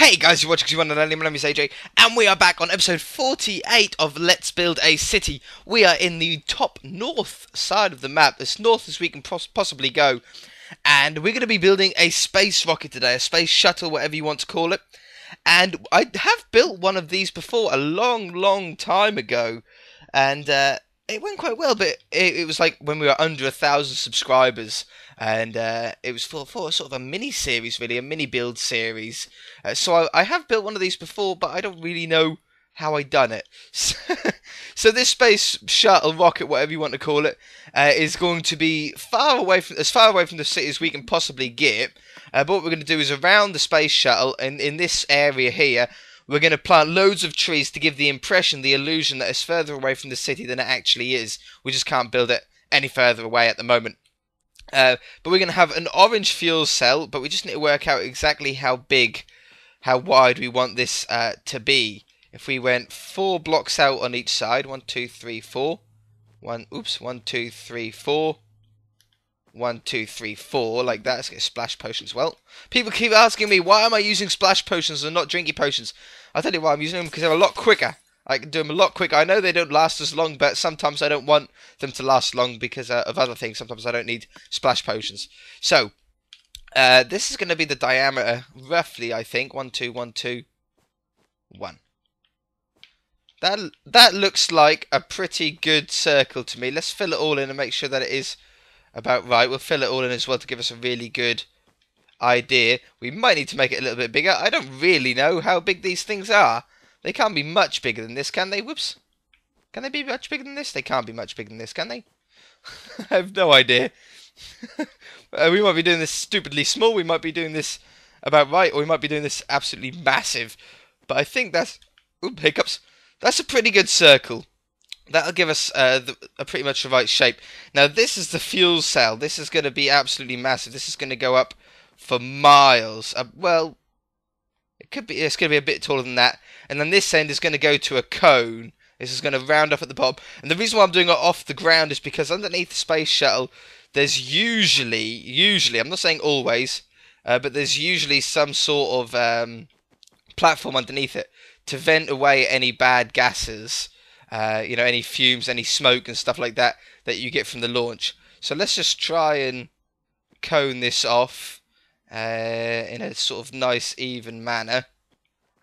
Hey guys, you're watching One and Only. My name is AJ, and we are back on episode 48 of Let's Build a City. We are in the top north side of the map, as north as we can possibly go, and we're going to be building a space rocket today, a space shuttle, whatever you want to call it. And I have built one of these before a long time ago, and it went quite well, but it was like when we were under 1,000 subscribers, and it was for sort of a mini series, really, a mini build series. So I have built one of these before, but I don't really know how I done it. So this space shuttle rocket, whatever you want to call it, is going to be as far away from the city as we can possibly get. But what we're going to do is around the space shuttle, and in this area here, we're going to plant loads of trees to give the impression, the illusion that it's further away from the city than it actually is. We just can't build it any further away at the moment. But we're going to have an orange fuel cell, but we just need to work out exactly how big, how wide we want this to be. If we went 4 blocks out on each side, 1, 2, 3, 4. 1, 2, 3, 4. 1, 2, 3, 4, like that. Let's get splash potions. Well, people keep asking me, why am I using splash potions and not drinky potions? I'll tell you why I'm using them, because they're a lot quicker. I can do them a lot quicker. I know they don't last as long, but sometimes I don't want them to last long because of other things. Sometimes I don't need splash potions. So, this is going to be the diameter, roughly, I think. 1, 2, 1, 2, 1. That looks like a pretty good circle to me. Let's fill it all in and make sure that it is about right. We'll fill it all in as well to give us a really good idea. We might need to make it a little bit bigger. I don't really know how big these things are. They can't be much bigger than this, can they? Whoops. Can they be much bigger than this? They can't be much bigger than this, can they? I have no idea. We might be doing this stupidly small. We might be doing this about right. Or we might be doing this absolutely massive. But I think that's... Oop, hiccups. That's a pretty good circle. That'll give us a pretty much the right shape. Now, this is the fuel cell. This is going to be absolutely massive. This is going to go up for miles. Well, it's going to be a bit taller than that. And then this end is going to go to a cone. This is going to round up at the bottom. And the reason why I'm doing it off the ground is because underneath the space shuttle, there's usually, I'm not saying always, but there's usually some sort of platform underneath it to vent away any bad gases. Any fumes, any smoke and stuff like that you get from the launch. So let's just try and cone this off in a sort of nice, even manner.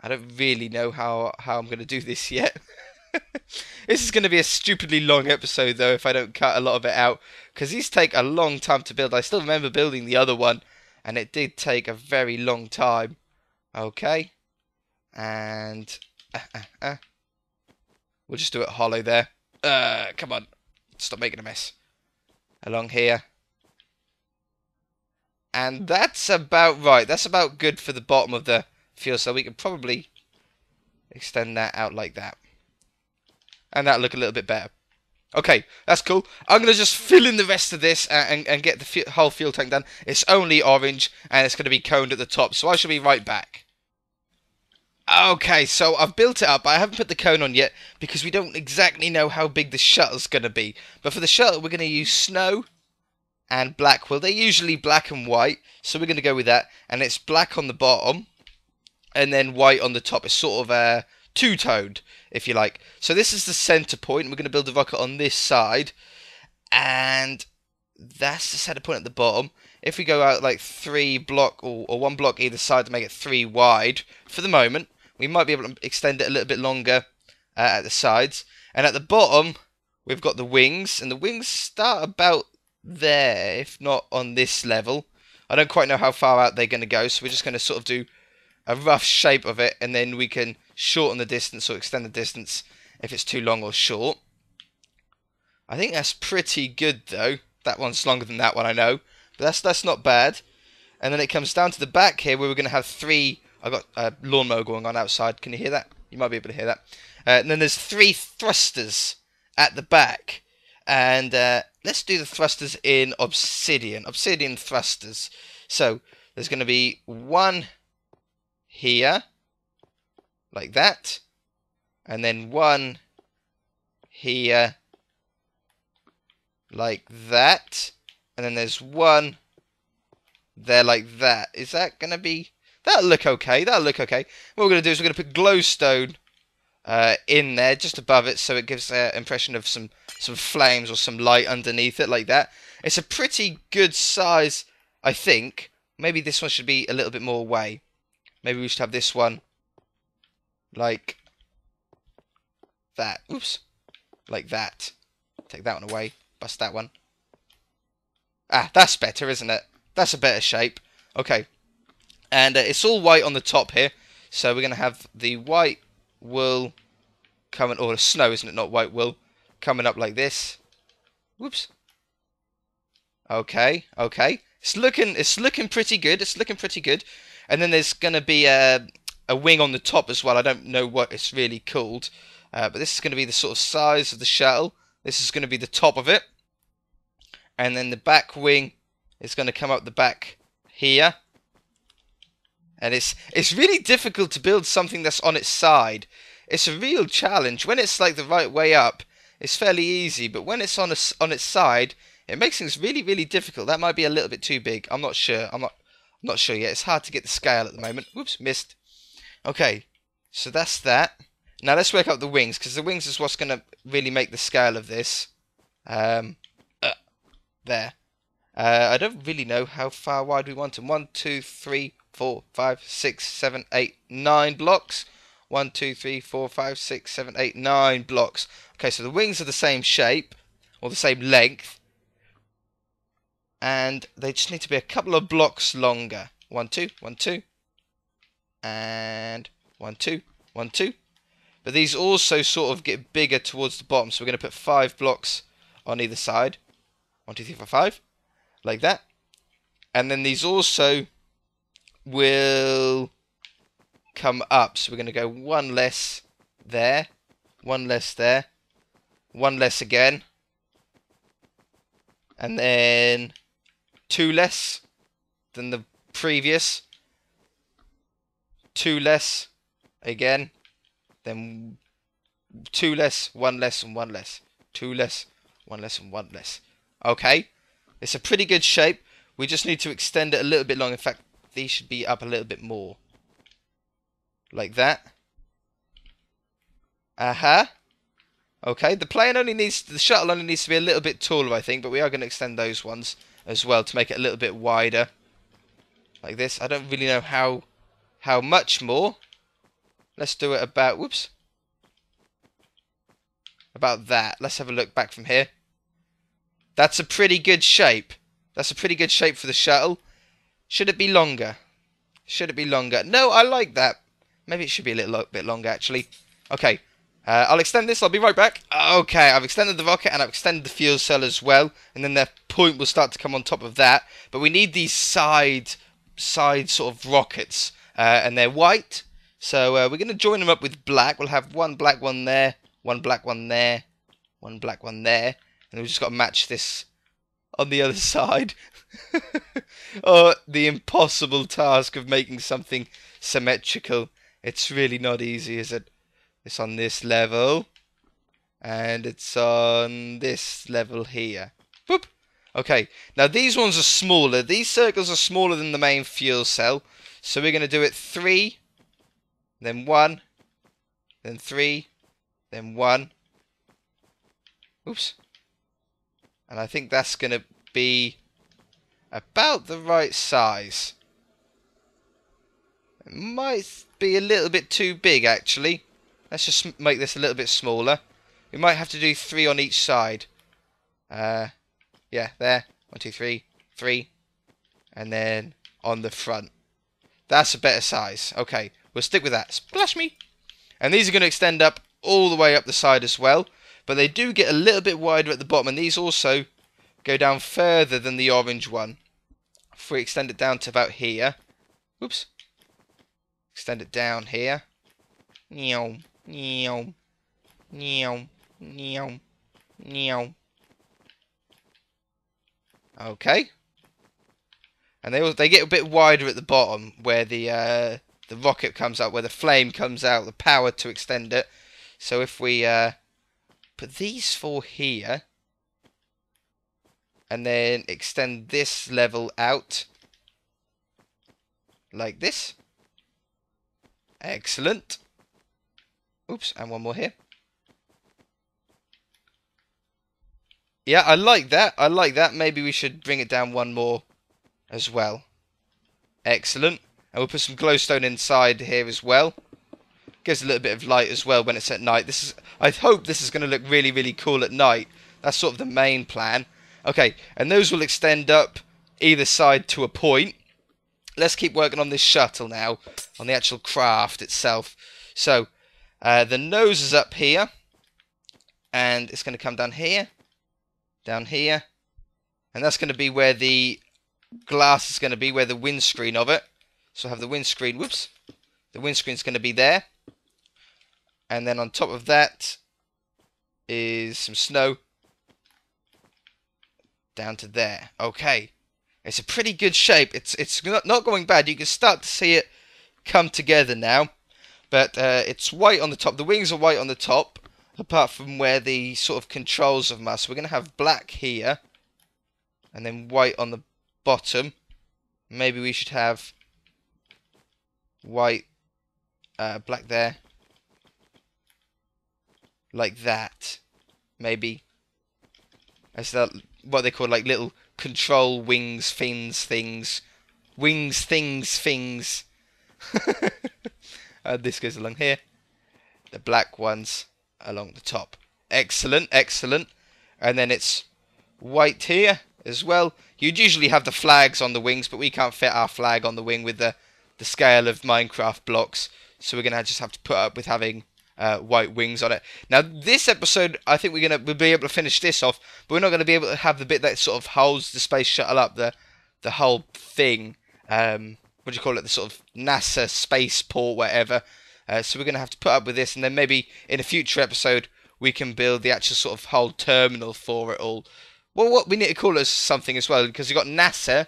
I don't really know how I'm going to do this yet. This is going to be a stupidly long episode, though, if I don't cut a lot of it out, because these take a long time to build. I still remember building the other one, and it did take a very long time. Okay. And... We'll just do it hollow there. Come on. Stop making a mess. Along here. And that's about right. That's about good for the bottom of the fuel cell. We can probably extend that out like that. And that'll look a little bit better. Okay, that's cool. I'm going to just fill in the rest of this and get the whole fuel tank done. It's only orange and it's going to be coned at the top. So I shall be right back. Okay, so I've built it up, but I haven't put the cone on yet because we don't exactly know how big the shuttle's going to be. But for the shuttle, we're going to use snow and black. Well, they're usually black and white, so we're going to go with that. And it's black on the bottom and then white on the top. It's sort of two-toned, if you like. So this is the center point. We're going to build the rocket on this side. And that's the center point at the bottom. If we go out like 3 block or 1 block either side to make it 3 wide, for the moment, we might be able to extend it a little bit longer at the sides. And at the bottom, we've got the wings. And the wings start about there, if not on this level. I don't quite know how far out they're going to go. So we're just going to sort of do a rough shape of it. And then we can shorten the distance or extend the distance if it's too long or short. I think that's pretty good, though. That one's longer than that one, I know. But that's not bad. And then it comes down to the back here where we're going to have 3... I've got a lawnmower going on outside. Can you hear that? You might be able to hear that. And then there's 3 thrusters at the back. And let's do the thrusters in obsidian. Obsidian thrusters. So there's going to be 1 here. Like that. And then 1 here. Like that. And then there's 1 there like that. Is that going to be... That'll look okay. That'll look okay. What we're going to do is we're going to put glowstone in there, just above it, so it gives an impression of some flames or some light underneath it, like that. It's a pretty good size, I think. Maybe this one should be a little bit more away. Maybe we should have this one like that. Oops. Like that. Take that one away. Bust that one. Ah, that's better, isn't it? That's a better shape. Okay. And it's all white on the top here. So we're going to have the white wool coming, or snow, isn't it? Not white wool. Coming up like this. Whoops. Okay, okay. It's looking pretty good. It's looking pretty good. And then there's going to be a wing on the top as well. I don't know what it's really called. But this is going to be the sort of size of the shuttle. This is going to be the top of it. And then the back wing is going to come up the back here. And it's really difficult to build something that's on its side. It's a real challenge. When it's like the right way up, it's fairly easy. But when it's on its side, it makes things really, really difficult. That might be a little bit too big. I'm not sure. I'm not sure yet. It's hard to get the scale at the moment. Whoops, missed. Okay, so that's that. Now let's work out the wings, because the wings is what's going to really make the scale of this. There. I don't really know how far wide we want them. 1, 2, 3, 4, 5, 6, 7, 8, 9 blocks. 1, 2, 3, 4, 5, 6, 7, 8, 9 blocks. Okay, so the wings are the same shape, or the same length. And they just need to be a couple of blocks longer. 1, 2, 1, 2. And 1, 2, 1, 2. But these also sort of get bigger towards the bottom. So we're going to put 5 blocks on either side. 1, 2, 3, 4, 5. Like that. And then these also will come up. So we're going to go 1 less there. 1 less there. 1 less again. And then 2 less than the previous. 2 less again. Then 2 less, 1 less, and 1 less. 2 less, 1 less, and 1 less. Okay. It's a pretty good shape. We just need to extend it a little bit long. In fact, these should be up a little bit more. Like that. Aha. Okay, the shuttle only needs to be a little bit taller, I think, but we are going to extend those ones as well to make it a little bit wider. Like this. I don't really know how much more. Let's do it about, whoops. About that. Let's have a look back from here. That's a pretty good shape. That's a pretty good shape for the shuttle. Should it be longer? Should it be longer? No, I like that. Maybe it should be a little bit longer, actually. Okay. I'll extend this. I'll be right back. Okay, I've extended the rocket and I've extended the fuel cell as well. And then the point will start to come on top of that. But we need these side sort of rockets. And they're white. So we're going to join them up with black. We'll have 1 black one there, 1 black one there, 1 black one there. And we've just got to match this on the other side. Oh, the impossible task of making something symmetrical. It's really not easy, is it? It's on this level. And it's on this level here. Boop. Okay, now these ones are smaller. These circles are smaller than the main fuel cell. So we're going to do it 3, then 1, then 3, then 1. Oops. And I think that's going to be about the right size. It might be a little bit too big, actually. Let's just make this a little bit smaller. We might have to do 3 on each side. Yeah, there. 1, 2, 3, 3. And then on the front. That's a better size. Okay, we'll stick with that. Splash me! And these are going to extend up all the way up the side as well. But they do get a little bit wider at the bottom. And these also go down further than the orange one. If we extend it down to about here. Oops. Extend it down here. Meow, meow, meow, meow, meow. Okay. And they get a bit wider at the bottom where the rocket comes out, where the flame comes out, the power to extend it. So if we put these 4 here, and then extend this level out like this. Excellent. Oops, and one more here. Yeah, I like that. I like that. Maybe we should bring it down one more as well. Excellent. And we'll put some glowstone inside here as well. Gives a little bit of light as well when it's at night. I hope this is going to look really, really cool at night. That's sort of the main plan. Okay, and those will extend up either side to a point. Let's keep working on this shuttle now, on the actual craft itself. So, the nose is up here, and it's going to come down here, and that's going to be where the glass is going to be, where the windscreen of it. So I have the windscreen, whoops, the windscreen's going to be there, and then on top of that is some snow down to there. Okay. It's a pretty good shape. It's not going bad. You can start to see it come together now. But it's white on the top. The wings are white on the top, apart from where the sort of controls of them are. So we're going to have black here, and then white on the bottom. Maybe we should have white, black there, like that. Maybe. As that, what they call like little control wings, fins, things. Wings, things. This goes along here. The black ones along the top. Excellent, excellent. And then it's white here as well. You'd usually have the flags on the wings, but we can't fit our flag on the wing with the scale of Minecraft blocks. So we're going to just have to put up with having white wings on it. Now, this episode, I think we'll be able to finish this off, but we're not going to be able to have the bit that sort of holds the space shuttle up, the whole thing. What do you call it? The sort of NASA spaceport, whatever. So we're going to have to put up with this, and then maybe in a future episode we can build the actual sort of whole terminal for it all. Well, what we need to call it something as well, because you've got NASA.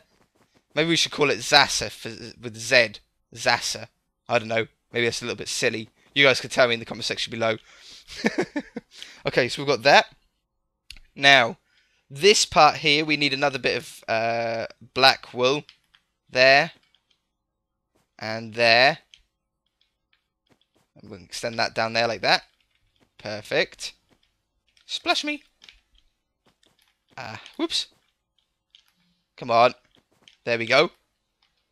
Maybe we should call it ZASA with Z. ZASA. I don't know. Maybe that's a little bit silly. You guys can tell me in the comment section below. Okay, so we've got that. Now, this part here, we need another bit of black wool. There. And there. And we'll extend that down there like that. Perfect. Splash me. Whoops. Come on. There we go.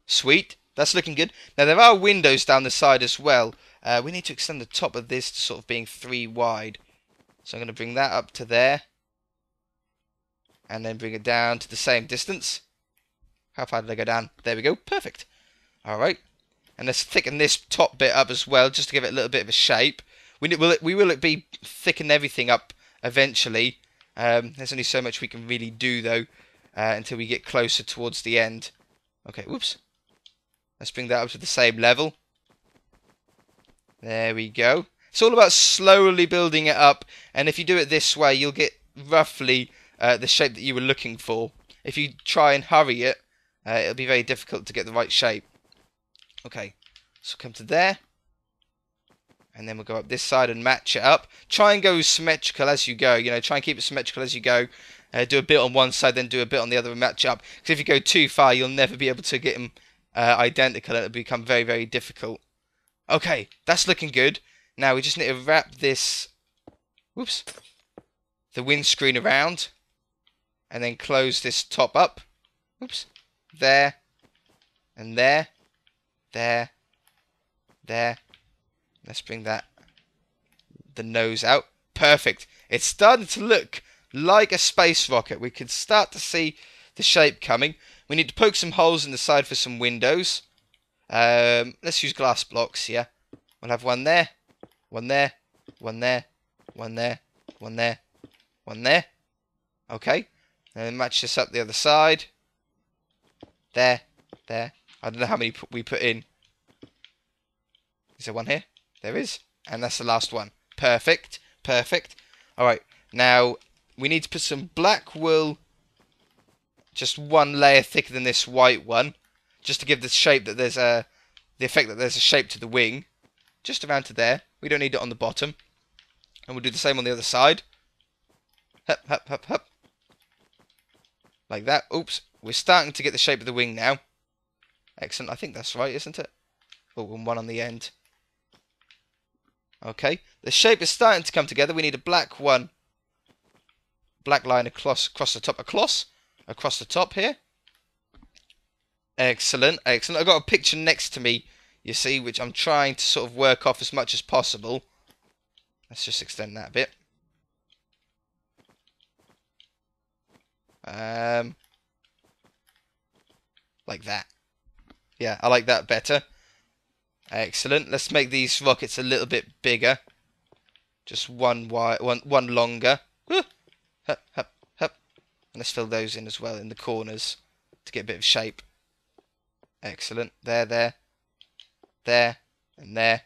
Sweet. That's looking good. Now, there are windows down the side as well. We need to extend the top of this to sort of being 3 wide. So I'm going to bring that up to there. And then bring it down to the same distance. How far did I go down? There we go. Perfect. Alright. And let's thicken this top bit up as well, just to give it a little bit of a shape. We will be thicken everything up eventually. There's only so much we can really do, though, until we get closer towards the end. Okay, whoops. Let's bring that up to the same level. There we go. It's all about slowly building it up, and if you do it this way, you'll get roughly the shape that you were looking for. If you try and hurry it, it'll be very difficult to get the right shape. Okay, so come to there, and then we'll go up this side and match it up. Try and go symmetrical as you go. You know, try and keep it symmetrical as you go. Do a bit on one side, then do a bit on the other and match up. Because if you go too far, you'll never be able to get them identical. It'll become very, very difficult. Okay, that's looking good. Now we just need to wrap this, whoops, the windscreen around, and then close this top up. Oops, there, and there, there, there. Let's bring the nose out. Perfect. It's starting to look like a space rocket. We can start to see the shape coming. We need to poke some holes in the side for some windows. Let's use glass blocks here. We'll have one there, one there, one there, one there, one there, one there. Okay. And then match this up the other side. There, there. I don't know how many we put in. Is there one here? There is. And that's the last one. Perfect. Perfect. Alright. Now, we need to put some black wool, just one layer thicker than this white one, just to give the shape that there's the effect that there's a shape to the wing. Just around to there. We don't need it on the bottom. And we'll do the same on the other side. Hup, hup, hup, hup. Like that. Oops. We're starting to get the shape of the wing now. Excellent. I think that's right, isn't it? Oh, and one on the end. Okay, the shape is starting to come together. We need a black one. Black line across the top. Across the top here. Excellent, excellent. I've got a picture next to me, you see, which I'm trying to sort of work off as much as possible. Let's just extend that a bit. Like that. Yeah, I like that better. Excellent. Let's make these rockets a little bit bigger. Just one longer. Hup, hup, hup. And let's fill those in as well in the corners to get a bit of shape. Excellent. There, and there.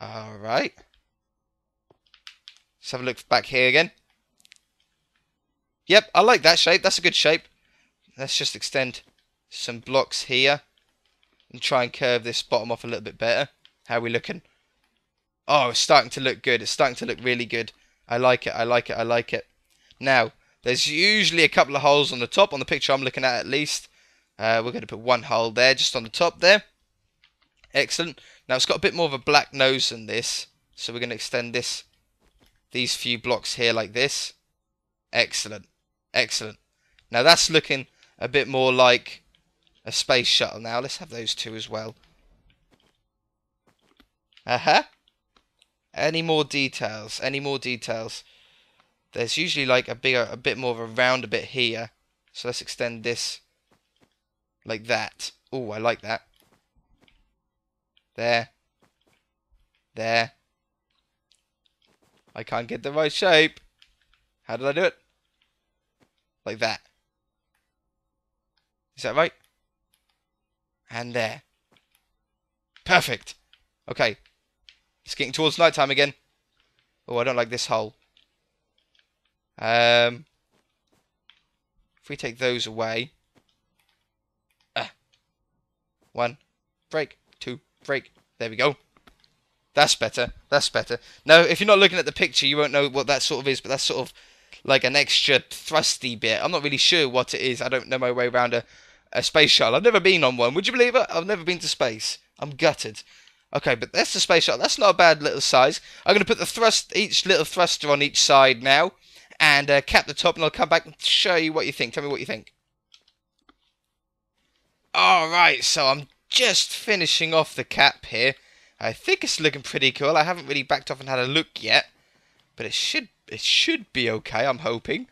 Alright. Let's have a look back here again. Yep, I like that shape. That's a good shape. Let's just extend some blocks here and try and curve this bottom off a little bit better. How are we looking? Oh, it's starting to look good. It's starting to look really good. I like it, I like it, I like it. Now, there's usually a couple of holes on the top, on the picture I'm looking at least. We're going to put one hole there, just on the top there. Excellent. Now, it's got a bit more of a black nose than this, so we're going to extend these few blocks here like this. Excellent. Excellent. Now, that's looking a bit more like a space shuttle now. Let's have those two as well. Any more details? Any more details? There's usually like a bit more of a round bit here. So let's extend this like that. Oh, I like that. There. There. I can't get the right shape. How did I do it? Like that. Is that right? And there. Perfect. Okay. It's getting towards night time again. Oh, I don't like this hole. If we take those away. One. Break. Two. Break. There we go. That's better. That's better. Now, if you're not looking at the picture, you won't know what that sort of is, but that's sort of like an extra thrusty bit. I'm not really sure what it is. I don't know my way around a space shuttle. I've never been on one. Would you believe it? I've never been to space. I'm gutted. Okay, but that's the space shuttle. That's not a bad little size. I'm going to put each little thruster on each side now, and cap the top, and I'll come back and show you what you think. Tell me what you think. Alright, so I'm just finishing off the cap here. I think it's looking pretty cool. I haven't really backed off and had a look yet, but it should be okay, I'm hoping.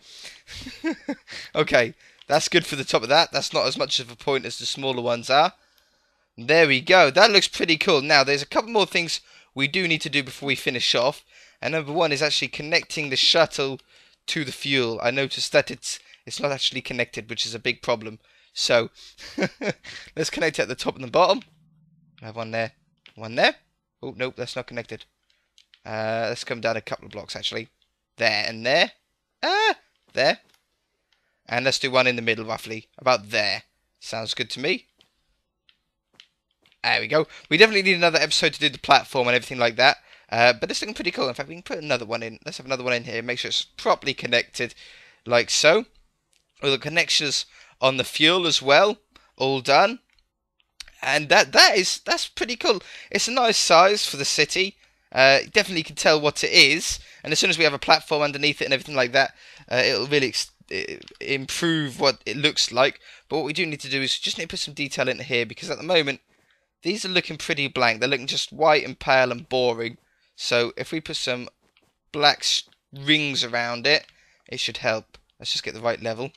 Okay, that's good for the top of that. That's not as much of a point as the smaller ones are. There we go. That looks pretty cool. Now, there's a couple more things we do need to do before we finish off. And number one is actually connecting the shuttle to the fuel. I noticed that it's not actually connected, which is a big problem. So, let's connect it at the top and the bottom. I have one there. One there. Oh, nope, that's not connected. Let's come down a couple of blocks, actually. There and there. There. And let's do one in the middle, roughly. About there. Sounds good to me. There we go. We definitely need another episode to do the platform and everything like that. But it's looking pretty cool. In fact, we can put another one in. Let's have another one in here. Make sure it's properly connected. Like so. All the connections on the fuel as well. All done. And that's pretty cool. It's a nice size for the city. Definitely can tell what it is. And as soon as we have a platform underneath it and everything like that, it'll really improve what it looks like. But what we do need to do is just need to put some detail in here, because at the moment these are looking pretty blank. They're looking just white and pale and boring. So if we put some black rings around it, it should help. Let's just get the right level.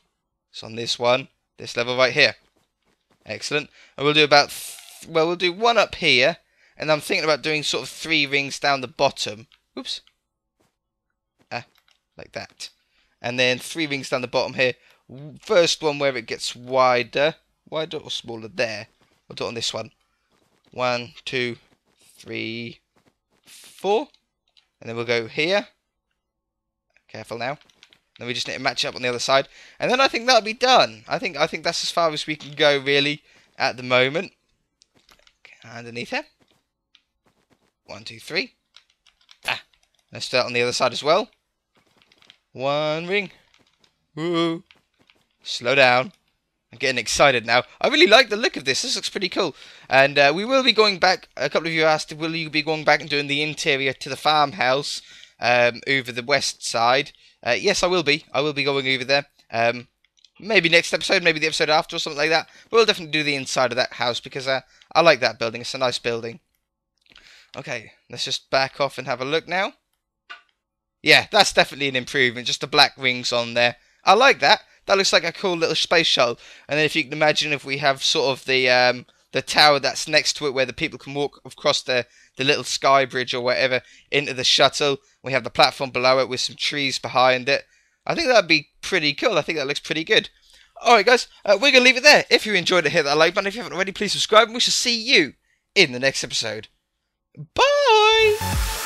So on this one, this level right here. Excellent. And we'll do we'll do one up here. And I'm thinking about doing sort of 3 rings down the bottom. Oops. Like that. And then 3 rings down the bottom here. First one where it gets wider. Wider or smaller? There. We'll do it on this one. 1, 2, 3, 4. And then we'll go here. Careful now. Then we just need to match up on the other side. And then I think that'll be done. I think that's as far as we can go, really, at the moment. Underneath here. 1, 2, 3. Let's start on the other side as well. 1 ring. Woo. Slow down. I'm getting excited now. I really like the look of this. This looks pretty cool. And we will be going back. A couple of you asked, will you be going back and doing the interior to the farmhouse over the west side? Yes, I will be. I will be going over there. Maybe next episode, maybe the episode after or something like that. We'll definitely do the inside of that house because I like that building. It's a nice building. Okay, let's just back off and have a look now. Yeah, that's definitely an improvement. Just the black rings on there. I like that. That looks like a cool little space shuttle. And then if you can imagine if we have sort of the tower that's next to it where the people can walk across the little sky bridge or whatever into the shuttle. We have the platform below it with some trees behind it. I think that'd be pretty cool. I think that looks pretty good. Alright guys, we're going to leave it there. If you enjoyed it, hit that like button. If you haven't already, please subscribe and we shall see you in the next episode. Bye!